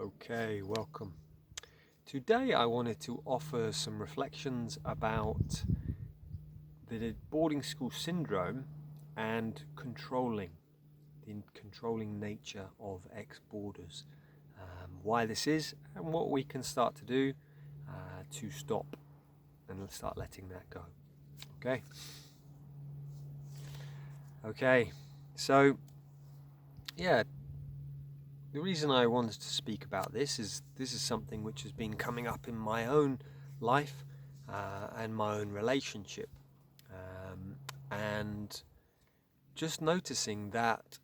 Okay, welcome. Today I wanted to offer some reflections about the boarding school syndrome and the controlling nature of ex-boarders. Why this is and what we can start to do to stop and start letting that go. Okay, so yeah, the reason I wanted to speak about this is something which has been coming up in my own life and my own relationship, and just noticing that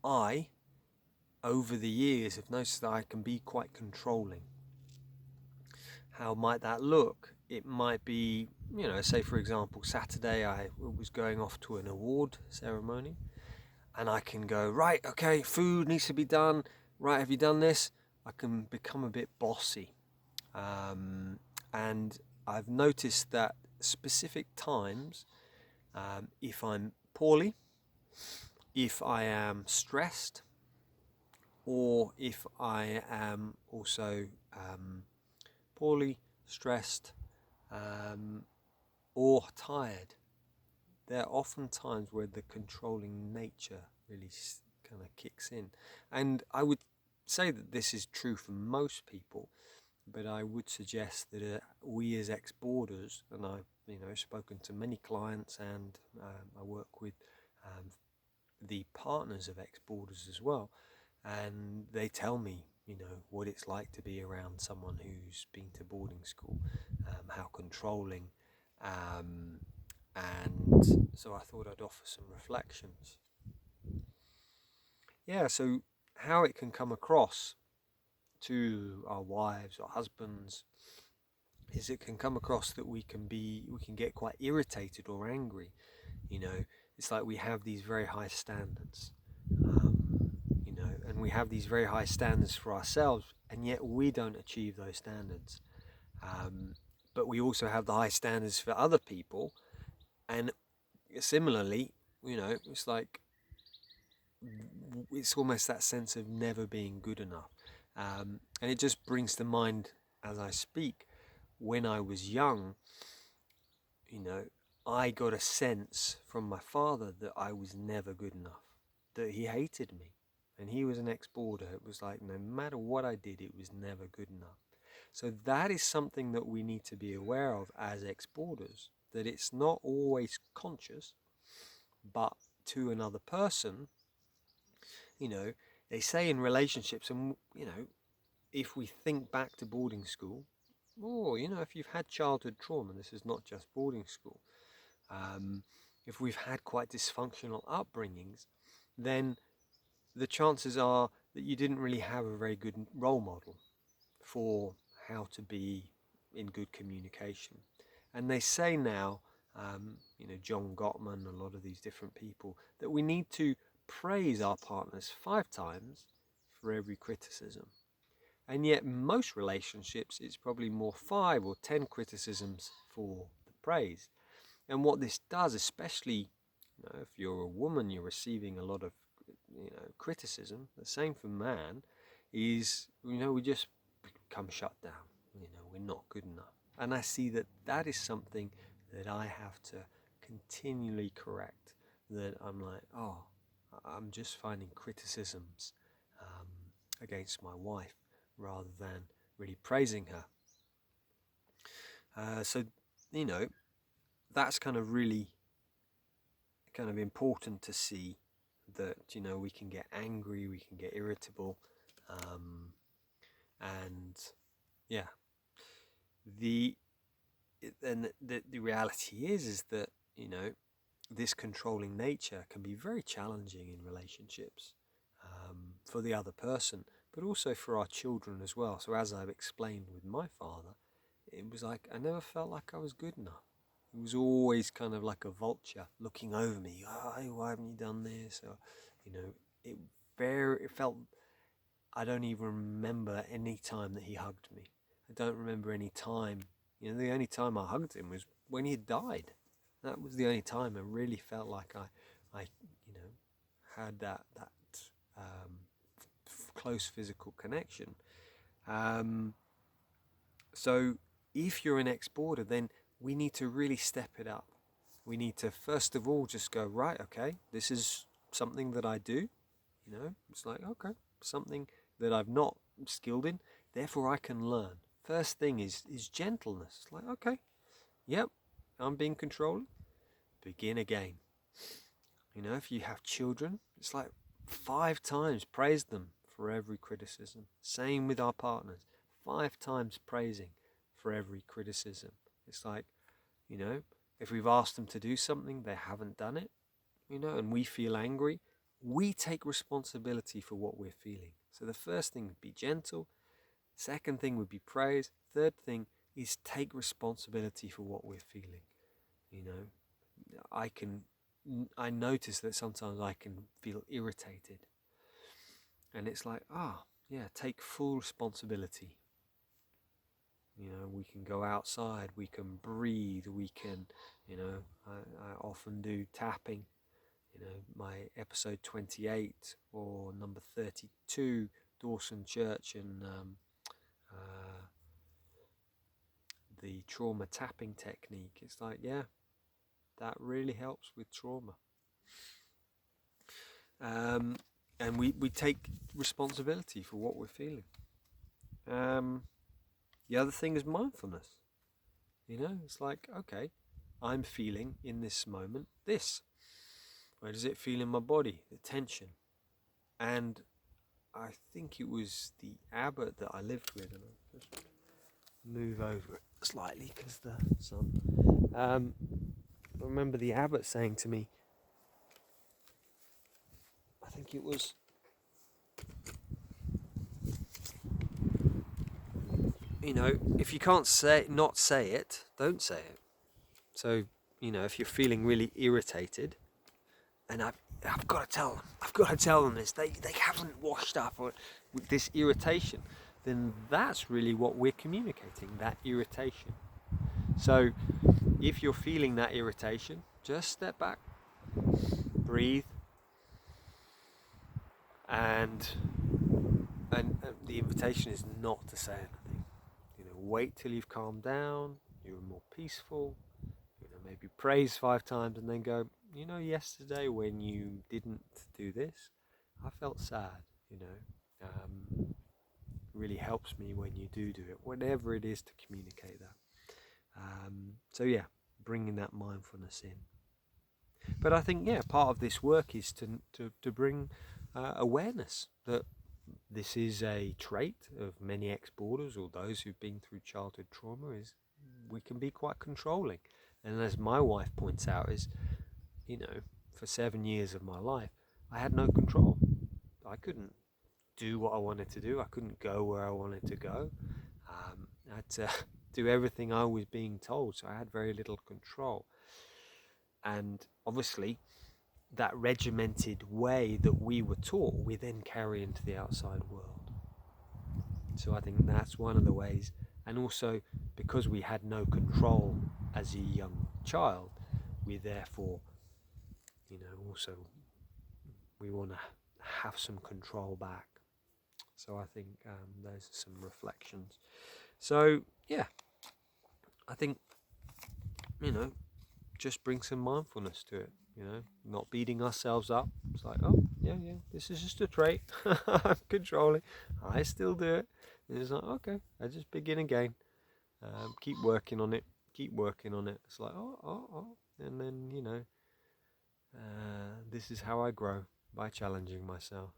I, over the years, have noticed that I can be quite controlling. How might that look? It might be, say for example, Saturday I was going off to an award ceremony, and I can go, right, okay, food needs to be done, right, have you done this? I can become a bit bossy. And I've noticed that specific times, if I'm poorly, if I am stressed, or if I am also poorly, stressed, or tired, there are often times where the controlling nature really kind of kicks in. And I would say that this is true for most people, but I would suggest that we as ex-boarders, and I've spoken to many clients, and I work with the partners of ex-boarders as well, and they tell me what it's like to be around someone who's been to boarding school, how controlling, and so I thought I'd offer some reflections. Yeah, so how it can come across to our wives or husbands is it can come across that we can get quite irritated or angry. It's like we have these very high standards, and we have these very high standards for ourselves, and yet we don't achieve those standards. But we also have the high standards for other people, and similarly, it's like it's almost that sense of never being good enough. And it just brings to mind as I speak, when I was young, I got a sense from my father that I was never good enough, that he hated me. And he was an ex-boarder. It was like no matter what I did, it was never good enough. So that is something that we need to be aware of as ex-boarders, that it's not always conscious, but to another person, they say in relationships, and if we think back to boarding school, or if you've had childhood trauma, this is not just boarding school. If we've had quite dysfunctional upbringings, then the chances are that you didn't really have a very good role model for how to be in good communication. And they say now, John Gottman, a lot of these different people, that we need to praise our partners 5 times for every criticism. And yet most relationships, it's probably more 5 or 10 criticisms for the praise. And what this does, especially if you're a woman, you're receiving a lot of criticism. The same for man, is we just become shut down. We're not good enough. And I see that is something that I have to continually correct. That I'm like, I'm just finding criticisms against my wife rather than really praising her. So that's kind of really kind of important to see that we can get angry, we can get irritable, and yeah, the reality is that this controlling nature can be very challenging in relationships, for the other person, but also for our children as well. So as I've explained with my father, it was like I never felt like I was good enough. It was always kind of like a vulture looking over me. Oh, why haven't you done this? Or, it felt. I don't even remember any time that he hugged me. I don't remember any time. The only time I hugged him was when he had died. That was the only time I really felt like I had that close physical connection. So if you're an ex-boarder, then we need to really step it up. We need to first of all just go, right, okay, this is something that I do. It's like, okay, something that I've not skilled in, therefore I can learn. First thing is gentleness. It's like, okay, yep, I'm being controlling. Begin again. If you have children, it's like 5 times praise them for every criticism. Same with our partners. 5 times praising for every criticism. It's like, if we've asked them to do something, they haven't done it, and we feel angry, we take responsibility for what we're feeling. So the first thing would be gentle. Second thing would be praise. Third thing is take responsibility for what we're feeling. I notice that sometimes I can feel irritated. And it's like, take full responsibility. We can go outside, we can breathe, we can, I often do tapping. My episode 28 or number 32, Dawson Church and the trauma tapping technique. It's like, that really helps with trauma. And we take responsibility for what we're feeling. The other thing is mindfulness. It's like, okay, I'm feeling in this moment this. Where does it feel in my body? The tension. And I think it was the abbot that I lived with, and I'll just move over it slightly because the sun. I remember the abbot saying to me, I think it was, if you can't not say it, don't say it. So, if you're feeling really irritated, and I've got to tell them this, they haven't washed up with this irritation, then that's really what we're communicating, that irritation. So if you're feeling that irritation, just step back, breathe, and the invitation is not to say anything. Wait till you've calmed down, you're more peaceful, maybe praise 5 times and then go, yesterday when you didn't do this, I felt sad, really helps me when you do it, whatever it is to communicate that. So bringing that mindfulness in. But I think, part of this work is to bring awareness that this is a trait of many ex-boarders or those who've been through childhood trauma, is we can be quite controlling. And as my wife points out, is, for 7 years of my life, I had no control. I couldn't do what I wanted to do. I couldn't go where I wanted to go. I had to do everything I was being told, so I had very little control. And obviously, that regimented way that we were taught, we then carry into the outside world. So I think that's one of the ways. And also, because we had no control as a young child, we therefore, also we want to have some control back. So I think those are some reflections. So I think, just bring some mindfulness to it, not beating ourselves up. It's like, this is just a trait. I'm controlling. I still do it. And it's like, okay, I just begin again. Keep working on it. It's like, and then, this is how I grow, by challenging myself.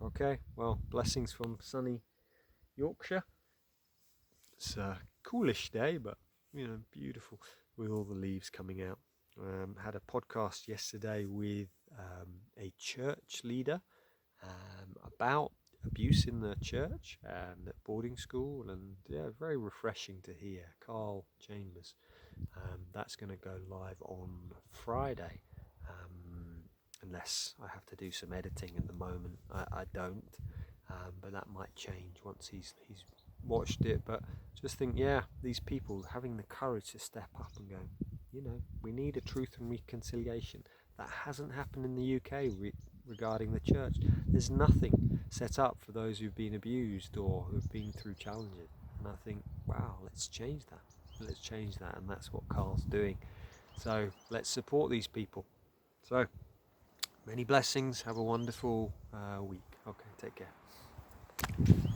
Okay, well, blessings from sunny Yorkshire. It's a coolish day, but beautiful with all the leaves coming out. Had a podcast yesterday with a church leader about abuse in the church and at boarding school, and very refreshing to hear. Carl Chambers. That's going to go live on Friday, unless I have to do some editing at the moment. I don't, but that might change once he's watched it. But just think, these people having the courage to step up and go, we need a truth and reconciliation. That hasn't happened in the UK regarding the church. There's nothing set up for those who've been abused or who've been through challenges. And I think, wow, let's change that. Let's change that. And that's what Carl's doing. So let's support these people. So many blessings. Have a wonderful week. Okay, take care.